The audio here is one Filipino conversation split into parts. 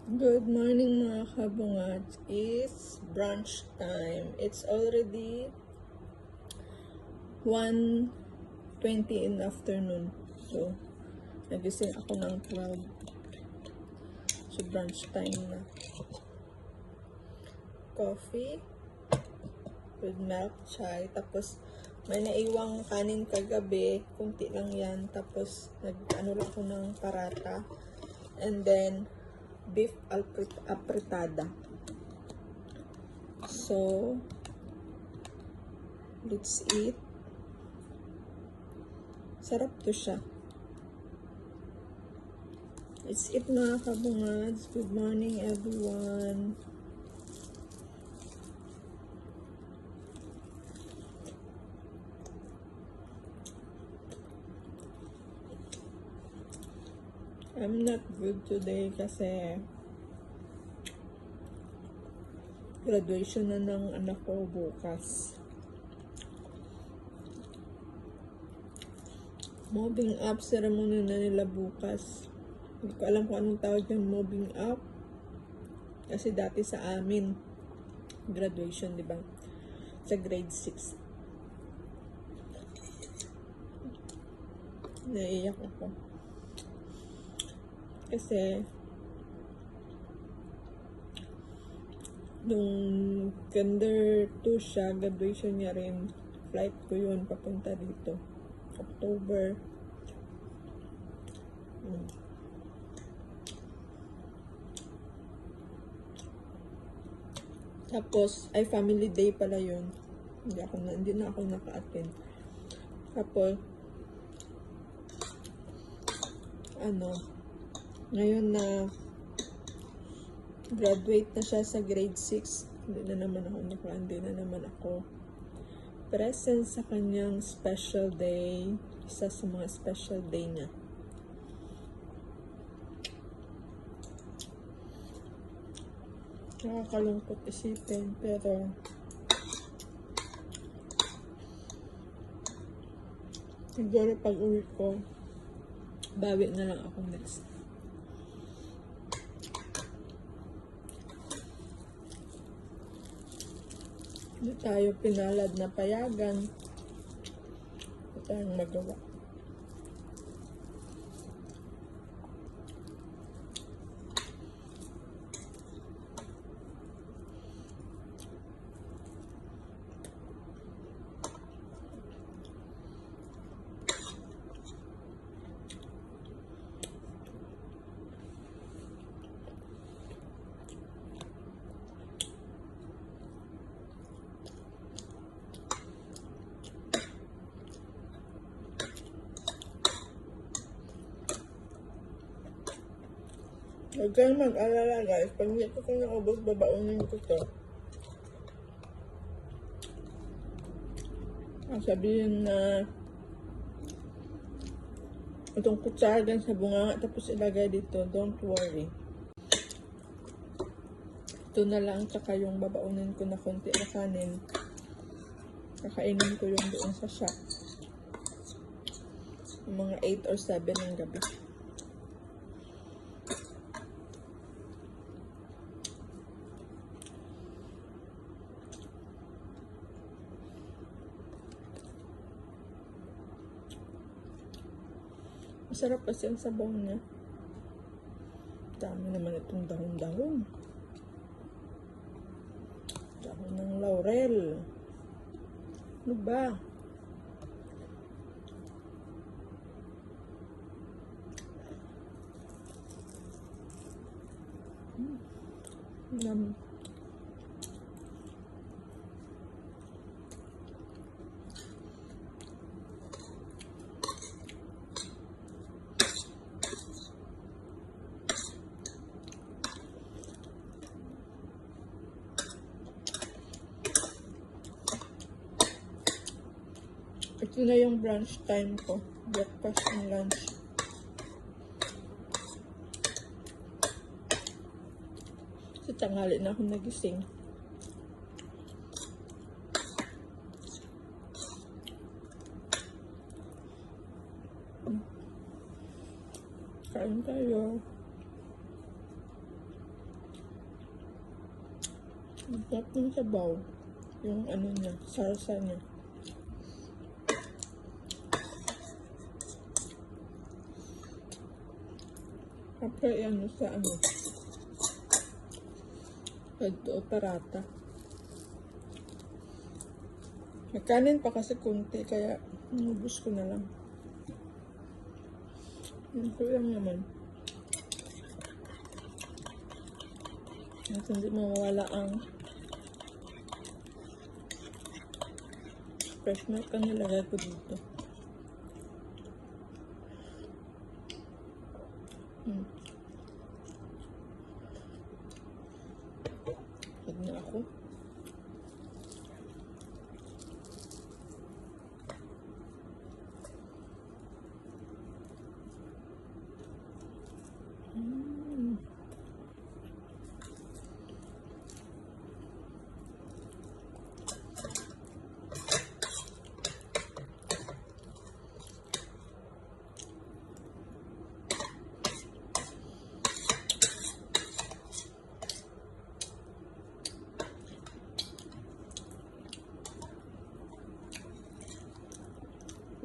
Good morning mga kabungat. It's brunch time. It's already 1:20 in the afternoon. So, nagising ako ng 12. So, brunch time na. Coffee with milk, chai. Tapos, may naiwang kanin kagabi. Kunti lang yan. Tapos, nag-ano lang ako ng parata. And then, beef apretada. So, let's eat. Sarap to siya. Let's eat mga kabungads. Good morning everyone. I'm not good today kasi graduation na ng anak ko bukas. Moving up ceremony na nila bukas. Hindi ko alam kung anong tawag yung moving up. Kasi dati sa amin, graduation, di ba? Sa grade 6. Naiiyak ako. Kasi, nung kinder 2 siya, graduation niya rin. Flight ko yun, papunta dito. October. Tapos, ay family day pala yun. Hindi na ako naka-attend. Tapos, ngayon na graduate na siya sa grade 6, hindi na naman ako present sa kanyang special day, isa sa mga special day niya. Nakakalungkot isipin, pero siguro pag uwi ko, bawi na lang ako next. Hindi tayo pinalad na payagan. Hindi tayong magawa. Huwag kayong mag-alala guys, pag hindi ko naubos, babaunin ko to. Sabihin na itong kutsara din sa bunganga, tapos ilagay dito, don't worry. Ito na lang, tsaka yung babaunin ko na konti na kanin. Kakainin ko yung doon sa shop. Yung mga 8 or 7 ng gabi. Masarap kasi ang sabaw niya. Dami naman itong dahon-dahon. Dahon ng laurel. Ano ba? Ito na yung brunch time ko. Breakfast and lunch. Sa tanghali na ako nagising. Kain tayo. Ang sarap ng sabaw. Yung ano niya, sarsa niya. After ano sa ano. Ito, parata. May kanin pa kasi kunti, kaya inubos ko na lang. Ito lang naman. At hindi mawawala ang fresh milk ang nilagay ko dito. Huwag na ako.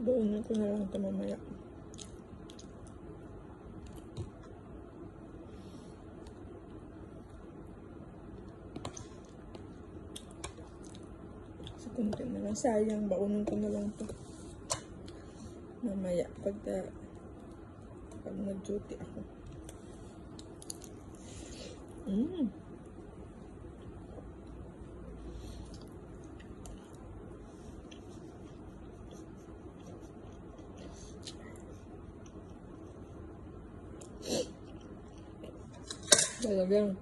Doon ko na lang ito mamaya. Sa kunti na lang. Sayang, baunin ko na lang ito. Mamaya, pag nag-duty ako. Talagang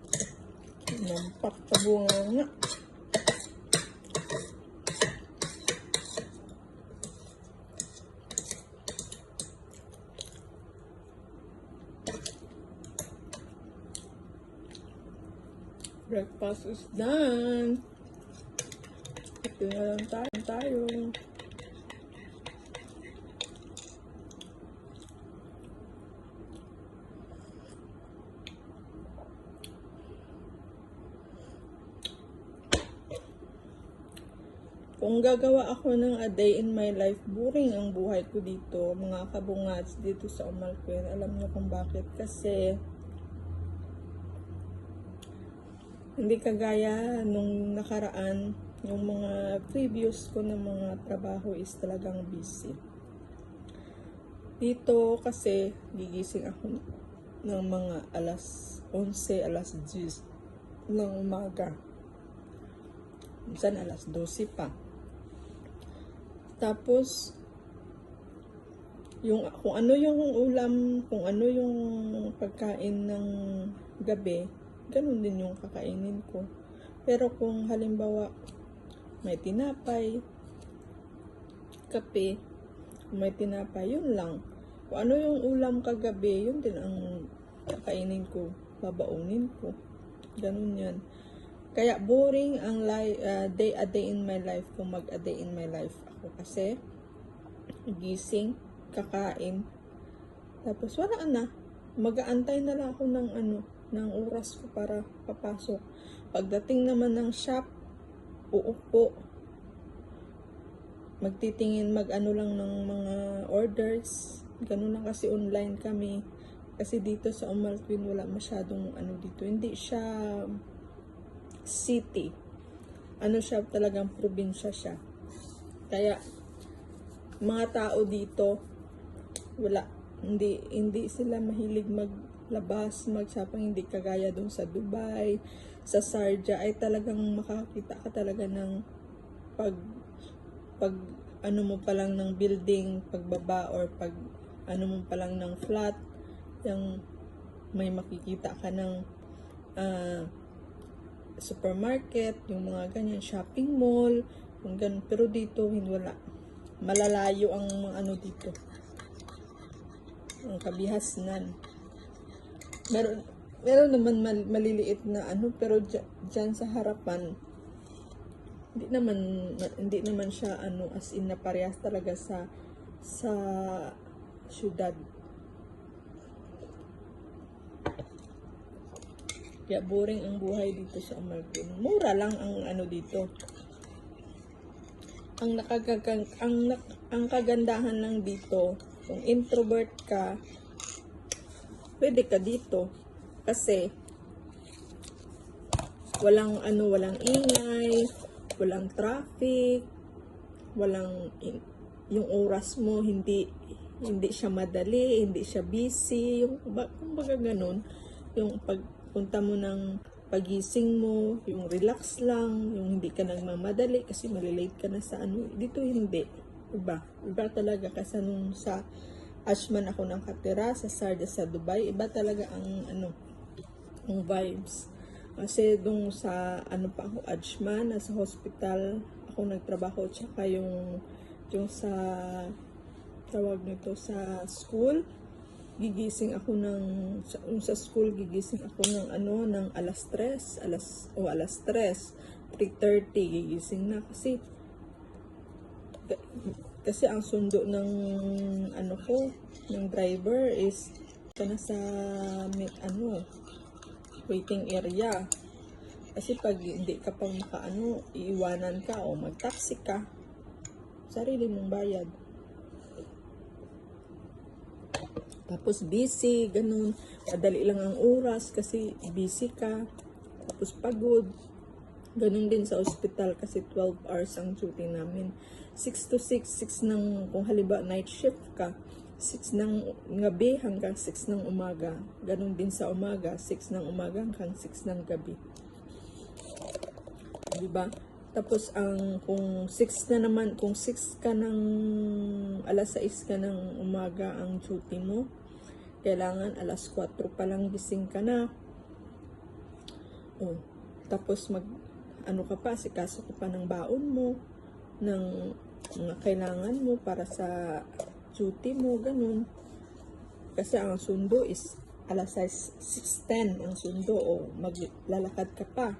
nampak sa bunga nga. Breakfast is done. Ito na lang tayo. Kung gagawa ako ng a day in my life, boring ang buhay ko dito, mga kabungats dito sa Umalquin. Alam niyo kung bakit? Kasi hindi kagaya nung nakaraan, yung mga previous ko na mga trabaho is talagang busy. Dito kasi gigising ako ng mga alas 11, alas 10 ng umaga. Minsan alas 12 pa. Tapos, kung ano yung ulam, kung ano yung pagkain ng gabi, ganun din yung kakainin ko. Pero kung halimbawa, may tinapay, kape, may tinapay, yun lang. Kung ano yung ulam kagabi, yun din ang kakainin ko, babaunin ko. Ganun yan. Kaya boring ang a day in my life kung mag a day in my life ako kasi gising, kakain, tapos wala na. Mag-aantay na lang ako ng oras ko para papasok. Pagdating naman ng shop, uupo, magtitingin, mag-ano lang ng mga orders. Ganun lang kasi online kami. Kasi dito sa Umalquin wala masyadong dito. Hindi siya city. Siya talagang probinsya siya. Kaya mga tao dito hindi sila mahilig maglabas, magsapang, hindi kagaya doon sa Dubai, sa Sharjah ay talagang makakita ka talaga ng pag mo pa lang ng building, pagbaba or pag mo pa lang ng flat, yung may makikita ka ng supermarket, yung mga ganyan, shopping mall, yung ganun. Pero dito, wala. Malalayo ang mga dito. Ang kabihasnan. Meron naman maliliit na pero dyan sa harapan, hindi naman siya as in na parehas talaga sa syudad. Kaya boring ang buhay dito sa Amalfi. Mura lang ang ano dito. Ang kagandahan lang dito, kung introvert ka, pwede ka dito. Kasi walang ingay, walang traffic, yung oras mo hindi siya madali, hindi siya busy, kumbaga ganun, yung pagpunta mo ng pagising mo, yung relax lang, yung hindi ka nagmamadali kasi malilate ka na sa dito hindi. Iba talaga kasi nung sa Ashman ako nakatira, sa Sarda sa Dubai, iba talaga ang vibes. Kasi dun sa pa ako Ashman, nasa hospital ako nagtrabaho, tsaka yung sa tawag nito sa school, gigising ako sa school gigising ako ng alas 3, 3:30 gigising na kasi ang sundo ng ng driver is na sa waiting area. Kasi pag hindi ka pang iiwanan ka o mag-taxi ka, sarili mong bayad. Tapos busy, ganun. Madali lang ang oras kasi busy ka. Tapos pagod. Ganun din sa ospital kasi 12 hours ang duty namin. 6 to 6, 6 ng, kung halimbawa night shift ka, 6 ng gabi hanggang 6 ng umaga. Ganun din sa umaga, 6 ng umaga hanggang 6 ng gabi. Diba? Tapos kung 6 na naman, kung 6 ka ng alas 6 ka ng umaga ang duty mo, kailangan alas 4 pa lang gising ka na. Tapos ka pa, sikaso ka pa ng baon mo, ng mga kailangan mo para sa duty mo, ganun. Kasi ang sundo is alas 6:10 ang sundo, o maglalakad ka pa.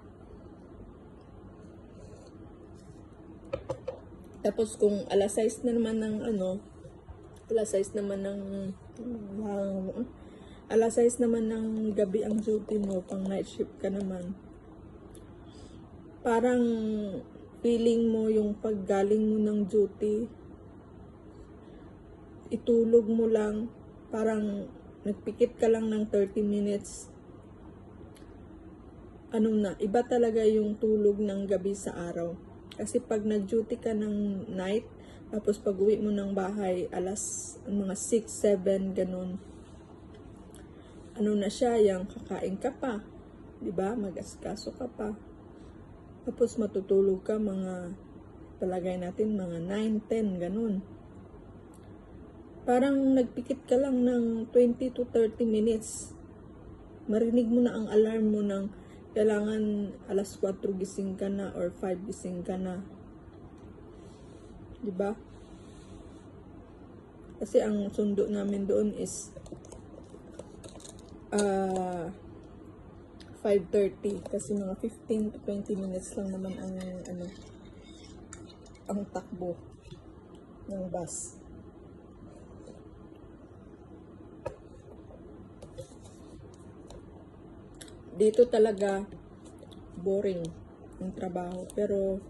Tapos kung alas 6 na naman ng alas 6 naman ng gabi ang duty mo, pang night shift ka naman, parang feeling mo yung paggaling mo ng duty, itulog mo lang, parang nagpikit ka lang ng 30 minutes, iba talaga yung tulog ng gabi sa araw. Kasi pag nag-duty ka ng night, tapos pag uwi mo ng bahay, mga 6, 7, ganun, na siya, yung kakain ka pa, diba? Mag-askaso ka pa. Tapos matutulog ka palagay natin, mga 9, 10, ganun. Parang nagpikit ka lang ng 20 to 30 minutes. Marinig mo na ang alarm mo ng kailangan alas 4 gising ka na or 5 gising ka na. Diba? Kasi ang sundo namin doon is 5:30 kasi mga 15 to 20 minutes lang naman ang takbo ng bus. Dito talaga boring ang trabaho, pero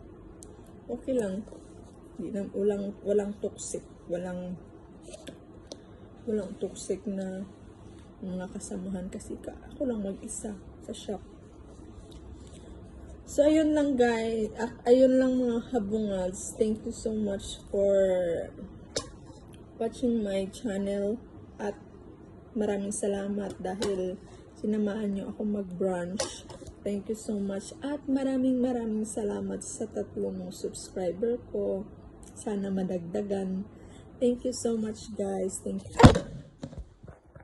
okay lang. Walang toxic, walang toxic na mga kasamahan kasi ako lang mag-isa sa shop. So ayun lang guys, ayun lang mga habungads. Thank you so much for watching my channel at maraming salamat dahil sinamaan nyo ako mag-brunch. Thank you so much at maraming salamat sa 3 subscriber ko. Sana madagdagan. Thank you so much guys. Thank you.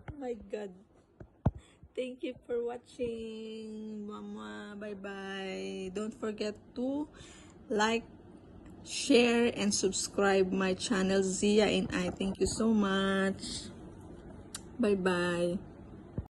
Oh my God. Thank you for watching, mama. Bye-bye. Don't forget to like, share, and subscribe my channel, Zia and I. Thank you so much. Bye-bye.